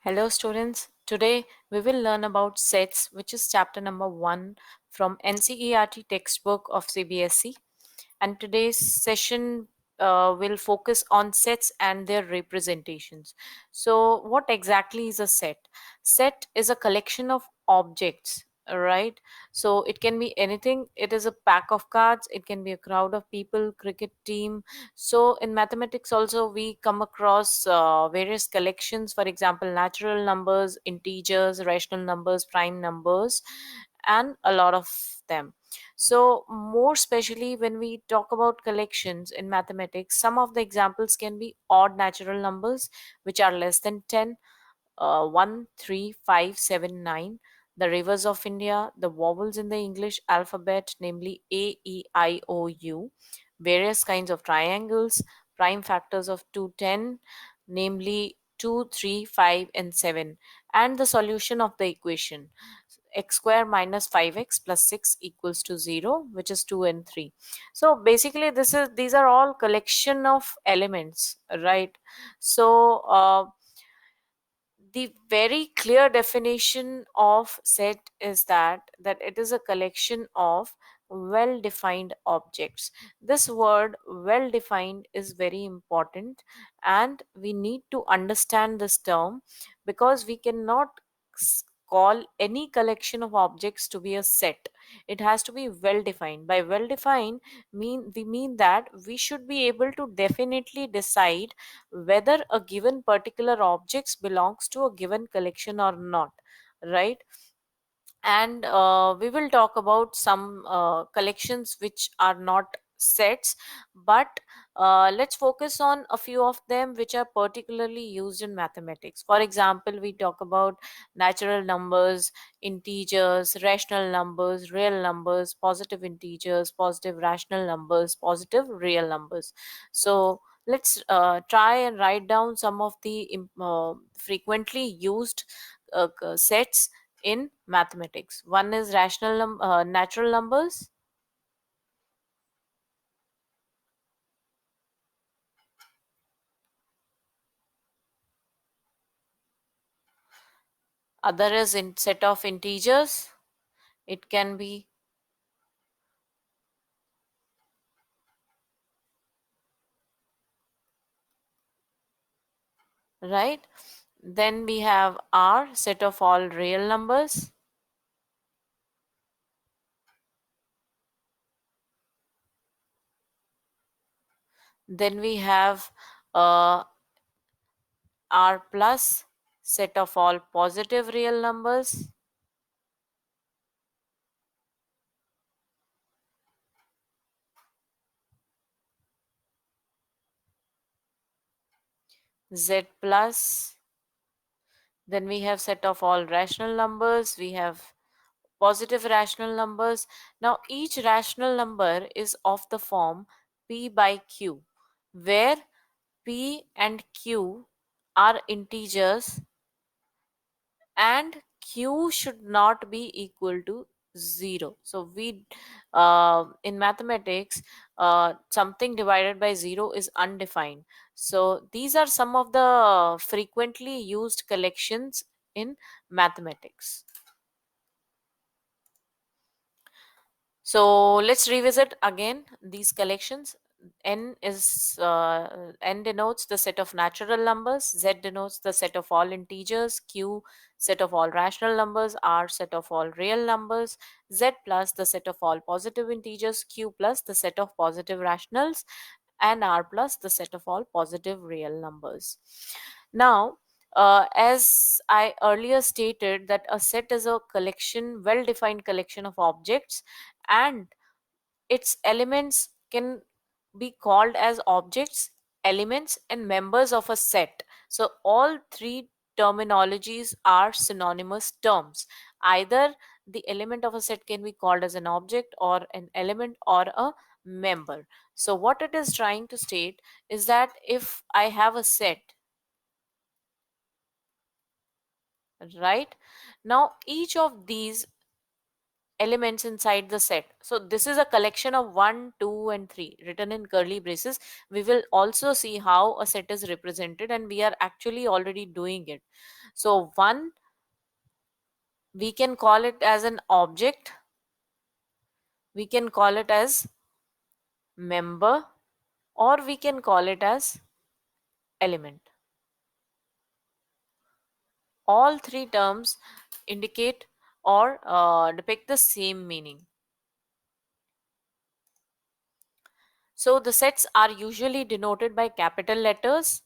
Hello students, today we will learn about sets, which is chapter number 1 from NCERT textbook of CBSE, and today's session will focus on sets and their representations. So what exactly is a set? Set is a collection of objects, right? So it can be anything. It is a pack of cards, it can be a crowd of people, cricket team. So in mathematics also we come across various collections, for example natural numbers, integers, rational numbers, prime numbers, and a lot of them. So more especially when we talk about collections in mathematics, some of the examples can be odd natural numbers which are less than 10, 1, 3, 5, 7, 9, the rivers of India, the vowels in the English alphabet, namely A, E, I, O, U, various kinds of triangles, prime factors of 2, 10, namely 2, 3, 5, and 7, and the solution of the equation x square minus 5x plus 6 equals to 0, which is 2 and 3. So basically these are all collection of elements, right? So the very clear definition of set is that it is a collection of well defined objects. This word well defined is very important, and we need to understand this term because we cannot call any collection of objects to be a set. It has to be well defined. By well defined, we mean that we should be able to definitely decide whether a given particular objects belongs to a given collection or not, right? And we will talk about some collections which are not sets, but let's focus on a few of them which are particularly used in mathematics. For example, we talk about natural numbers, integers, rational numbers, real numbers, positive integers, positive rational numbers, positive real numbers. So let's try and write down some of the frequently used sets in mathematics. One is natural numbers, other is in set of integers. It can be, right. Then we have R, set of all real numbers. Then we have uh, R plus, set of all positive real numbers. Z plus. Then we have set of all rational numbers. We have positive rational numbers. Now, each rational number is of the form P by Q, where P and Q are integers and Q should not be equal to 0. So, in mathematics, something divided by 0 is undefined. So, these are some of the frequently used collections in mathematics. So let's revisit again these collections. N denotes the set of natural numbers, Z denotes the set of all integers, Q set of all rational numbers, R set of all real numbers, Z plus the set of all positive integers, Q plus the set of positive rationals, and R plus the set of all positive real numbers. Now, as I earlier stated, that a set is a collection, well defined collection of objects, and its elements can be called as objects, elements, and members of a set. So, all three terminologies are synonymous terms. Either the element of a set can be called as an object, or an element, or a member. So, what it is trying to state is that if I have a set, right, now each of these elements inside the set. So this is a collection of 1, 2, and 3 written in curly braces. We will also see how a set is represented, and we are actually already doing it. So 1, we can call it as an object, we can call it as member, or we can call it as element. All three terms indicate or depict the same meaning. So the sets are usually denoted by capital letters,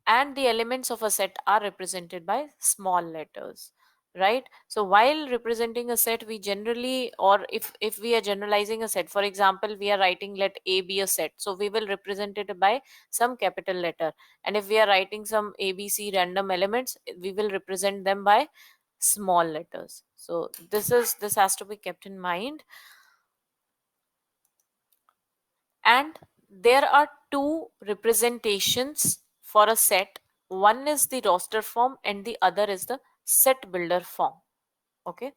and the elements of a set are represented by small letters, right? So while representing a set, we generally, or if we are generalizing a set, for example, we are writing let A be a set, so we will represent it by some capital letter. And if we are writing some ABC random elements, we will represent them by small letters. So this has to be kept in mind. And there are two representations for a set. One is the roster form and the other is the set builder form. Okay.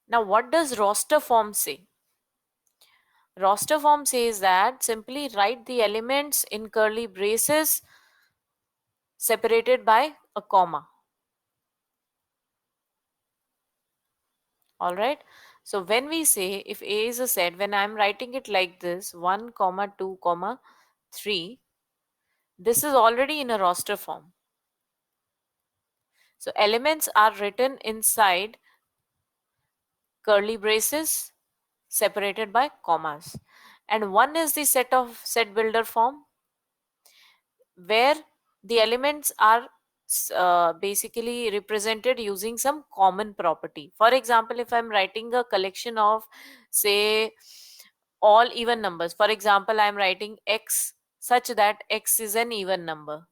Now what does roster form say? Roster form says that simply write the elements in curly braces separated by a comma. All right. So when we say if A is a set, when I'm writing it like this, 1 comma 2 comma 3, this is already in a roster form. So elements are written inside curly braces separated by commas. And one is the set builder form where the elements are basically represented using some common property. For example, if I'm writing a collection of, say, all even numbers, for example, I'm writing x such that x is an even number.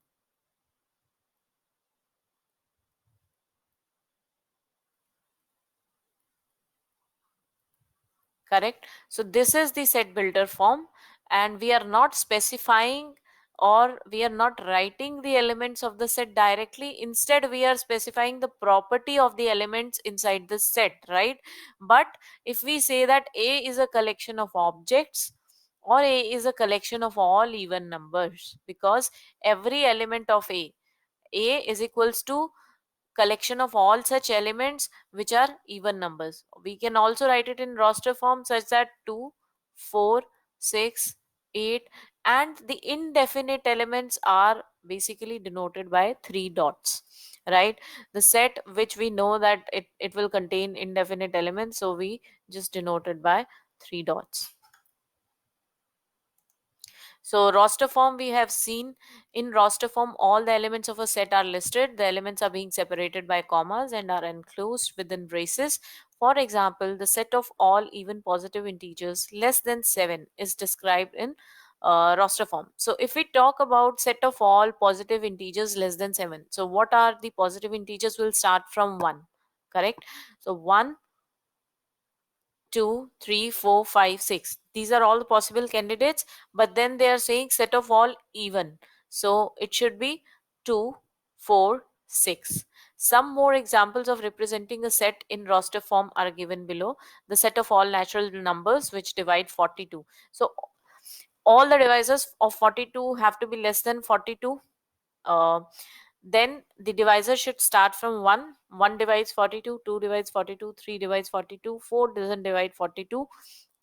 Correct. So this is the set builder form, and we are not specifying or we are not writing the elements of the set directly. Instead, we are specifying the property of the elements inside the set, right? But if we say that A is a collection of objects or A is a collection of all even numbers, because every element of A is equals to collection of all such elements which are even numbers. We can also write it in roster form such that 2, 4, 6, 8, and the indefinite elements are basically denoted by 3 dots, right? The set which we know that it will contain indefinite elements, so we just denote it by 3 dots. So roster form, we have seen in roster form all the elements of a set are listed. The elements are being separated by commas and are enclosed within braces. For example, the set of all even positive integers less than 7 is described in roster form. So if we talk about set of all positive integers less than 7, so what are the positive integers? Will start from 1, correct? So 1, 2, 3, 4, 5, 6. These are all the possible candidates, but then they are saying set of all even. So it should be 2, 4, 6. Some more examples of representing a set in roster form are given below. The set of all natural numbers which divide 42. So all the divisors of 42 have to be less than 42. uh, then the divisor should start from 1. 1 divides 42, 2 divides 42, 3 divides 42, 4 doesn't divide 42,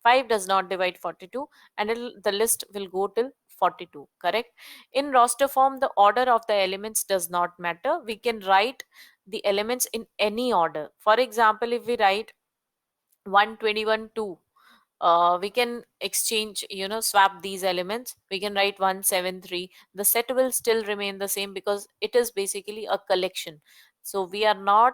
5 does not divide 42, and the list will go till 42, correct? In roster form, the order of the elements does not matter. We can write the elements in any order. For example, if we write 121 2, we can exchange, swap these elements. We can write 173. The set will still remain the same because it is basically a collection. So we are not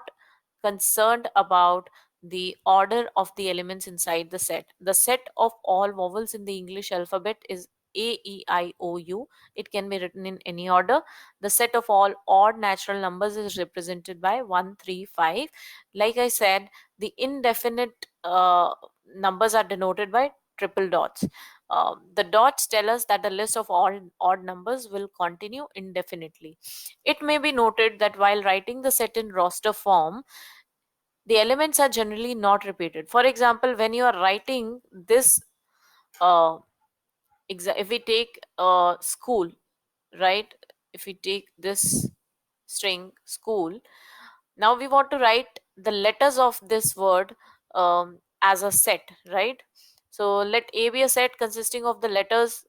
concerned about the order of the elements inside the set. The set of all vowels in the English alphabet is A E I O U. It can be written in any order. The set of all odd natural numbers is represented by 1, 3, 5. Like I said, the indefinite numbers are denoted by triple dots. The dots tell us that the list of all odd numbers will continue indefinitely. It may be noted that while writing the set in roster form, the elements are generally not repeated. For example, when you are writing this, uh, if we take school, right? If we take this string school, now we want to write the letters of this word as a set, right? So let A be a set consisting of the letters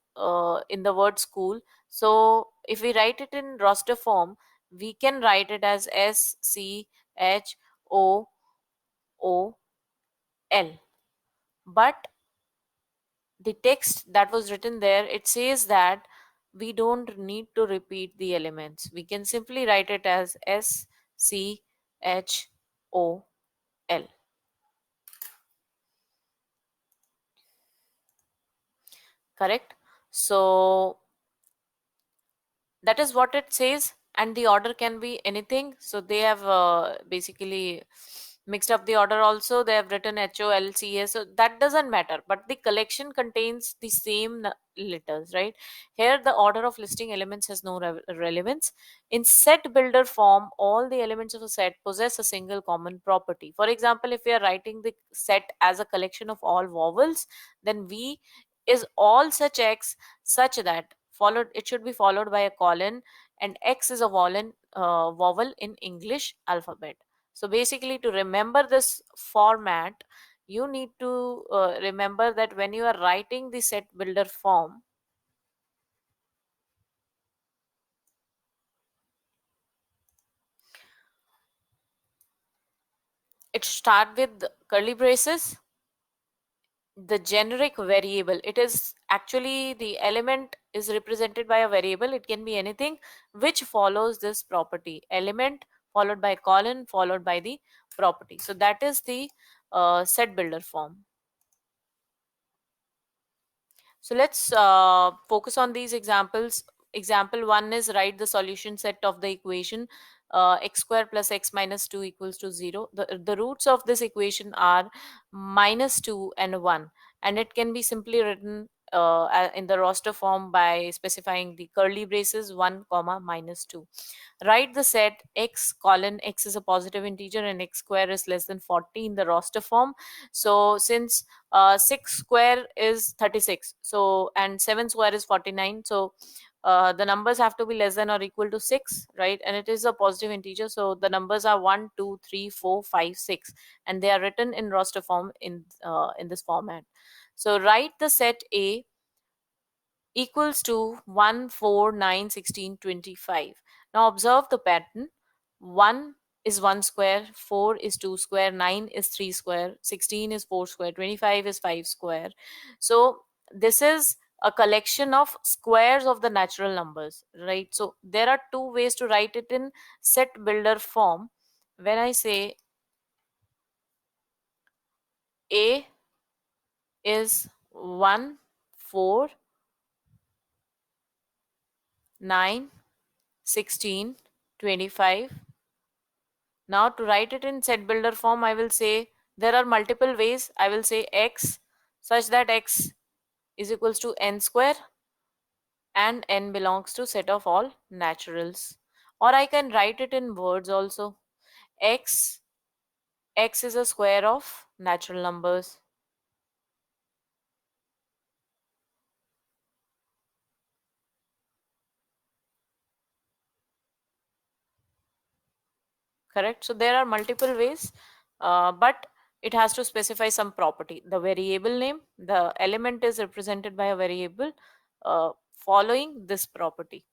in the word school. So if we write it in roster form, we can write it as SCHOOL. But the text that was written there, it says that we don't need to repeat the elements. We can simply write it as SCHOL. Correct? So that is what it says, and the order can be anything. So they have basically mixed up the order also. They have written HOLCA, so that doesn't matter, but the collection contains the same letters, right? Here the order of listing elements has no relevance. In set builder form, all the elements of a set possess a single common property. For example, if we are writing the set as a collection of all vowels, then V is all such X such that followed it should be followed by a colon, and X is a vowel in English alphabet. So basically, to remember this format, you need to remember that when you are writing the set builder form, it start with curly braces, the generic variable. It is actually the element is represented by a variable. It can be anything which follows this property: element followed by colon followed by the property. So that is the set builder form. So let's focus on these examples. Example 1 is write the solution set of the equation x square plus x minus 2 equals to 0. The roots of this equation are minus 2 and 1, and it can be simply written in the roster form by specifying the curly braces 1 comma minus 2. Write the set x colon x is a positive integer and x square is less than 40 in the roster form. So since 6 square is 36, so and 7 square is 49, so the numbers have to be less than or equal to 6, right? And it is a positive integer, so the numbers are 1 2 3 4 5 6, and they are written in roster form in this format. So write the set A equals to 1 4 9 16 25. Now observe the pattern. 1 is 1 square, 4 is 2 square, 9 is 3 square, 16 is 4 square, 25 is 5 square. So this is a collection of squares of the natural numbers, right? So there are two ways to write it in set builder form. When I say A is 1 4 9 16 25. Now to write it in set builder form, I will say there are multiple ways. I will say x such that x is equals to n square and n belongs to set of all naturals. Or I can write it in words also. x x is a square of natural numbers. Correct? So there are multiple ways, but it has to specify some property. The variable name, the element is represented by a variable following this property.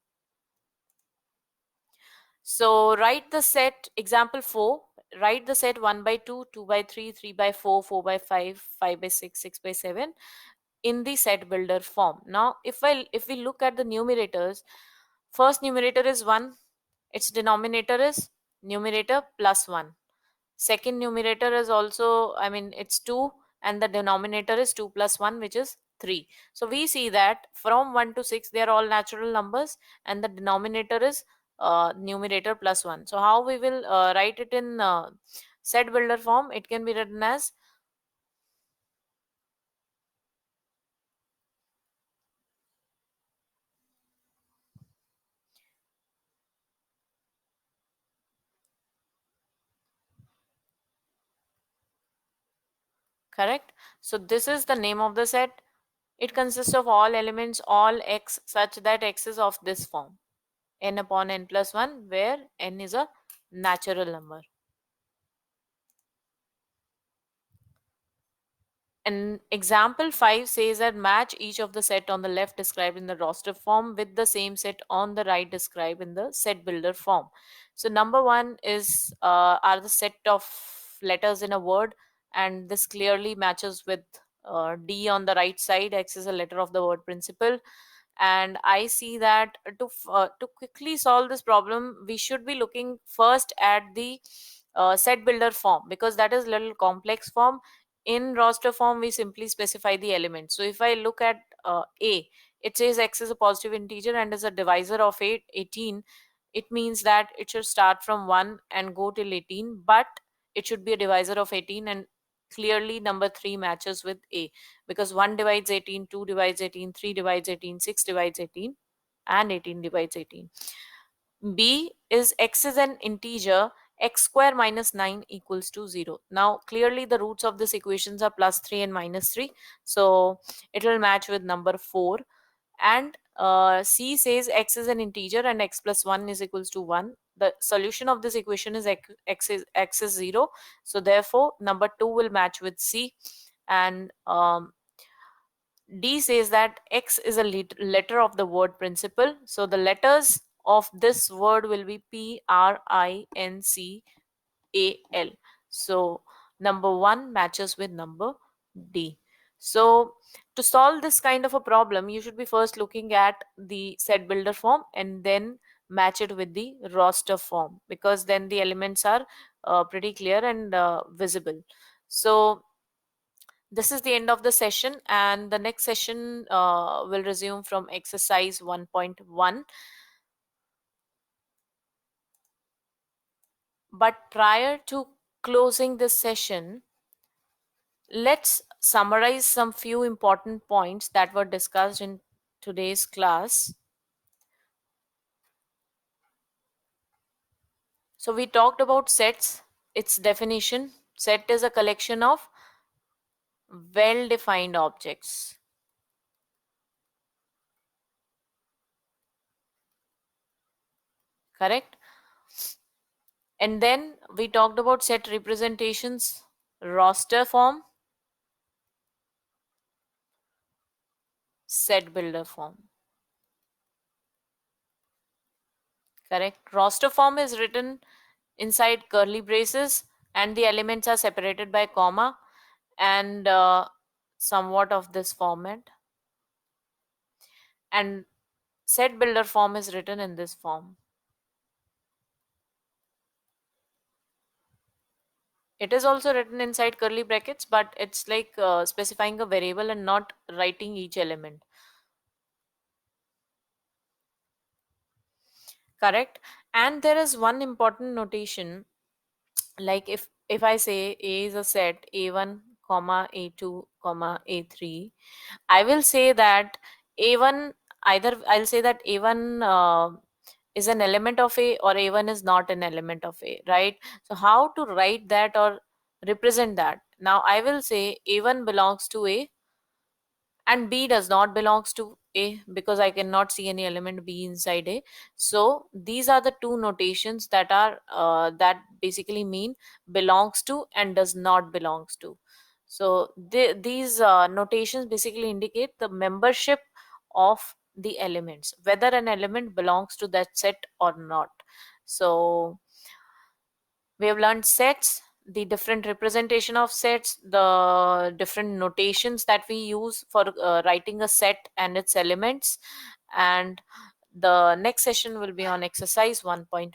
So write the set, example 4, write the set 1 by 2, 2 by 3, 3 by 4, 4 by 5, 5 by 6, 6 by 7 in the set builder form. Now if we look at the numerators, first numerator is 1, its denominator is numerator plus 1. Second numerator is also, I mean, it's 2, and the denominator is 2 plus 1, which is 3. So we see that from 1 to 6 they are all natural numbers, and the denominator is numerator plus 1. So how we will write it in set builder form? It can be written as correct? So this is the name of the set. It consists of all elements, all x, such that x is of this form, n upon n plus 1, where n is a natural number. And example 5 says that match each of the set on the left described in the roster form with the same set on the right described in the set builder form. So number one is are the set of letters in a word, and this clearly matches with D on the right side. X is a letter of the word principal, and I see that to quickly solve this problem, we should be looking first at the set builder form, because that is little complex form. In roster form, we simply specify the element. So if I look at A, it says x is a positive integer and is a divisor of 18. It means that it should start from 1 and go till 18, but it should be a divisor of 18, and clearly number 3 matches with A, because 1 divides 18, 2 divides 18, 3 divides 18, 6 divides 18, and 18 divides 18. B is x is an integer, x square minus 9 equals to 0. Now clearly the roots of this equations are plus 3 and minus 3, so it will match with number 4. And C says x is an integer and x plus 1 is equals to 1. The solution of this equation is x is 0, so therefore number 2 will match with C. And D says that X is a letter of the word principal. So the letters of this word will be PRINCAL. So number 1 matches with number D. So to solve this kind of a problem, you should be first looking at the set builder form and then match it with the roster form, because then the elements are pretty clear and visible. So this is the end of the session, and the next session will resume from exercise 1.1. But prior to closing this session, let's summarize some few important points that were discussed in today's class. So we talked about sets, its definition. Set is a collection of well-defined objects. Correct? And then we talked about set representations, roster form, set builder form. Correct. Roster form is written inside curly braces and the elements are separated by comma and somewhat of this format. And set builder form is written in this form. It is also written inside curly brackets, but it's like specifying a variable and not writing each element. Correct. And there is one important notation, like if I say A is a set A1 comma A2 comma A3, I will say that A1, either I'll say that A1 is an element of A or A1 is not an element of A, right? So how to write that or represent that? Now I will say A1 belongs to A and B does not belongs to A, because I cannot see any element B inside A. So these are the two notations that are that basically mean belongs to and does not belongs to. So these notations basically indicate the membership of the elements, whether an element belongs to that set or not. So we have learned sets, the different representation of sets, the different notations that we use for writing a set and its elements. And the next session will be on exercise 1.1.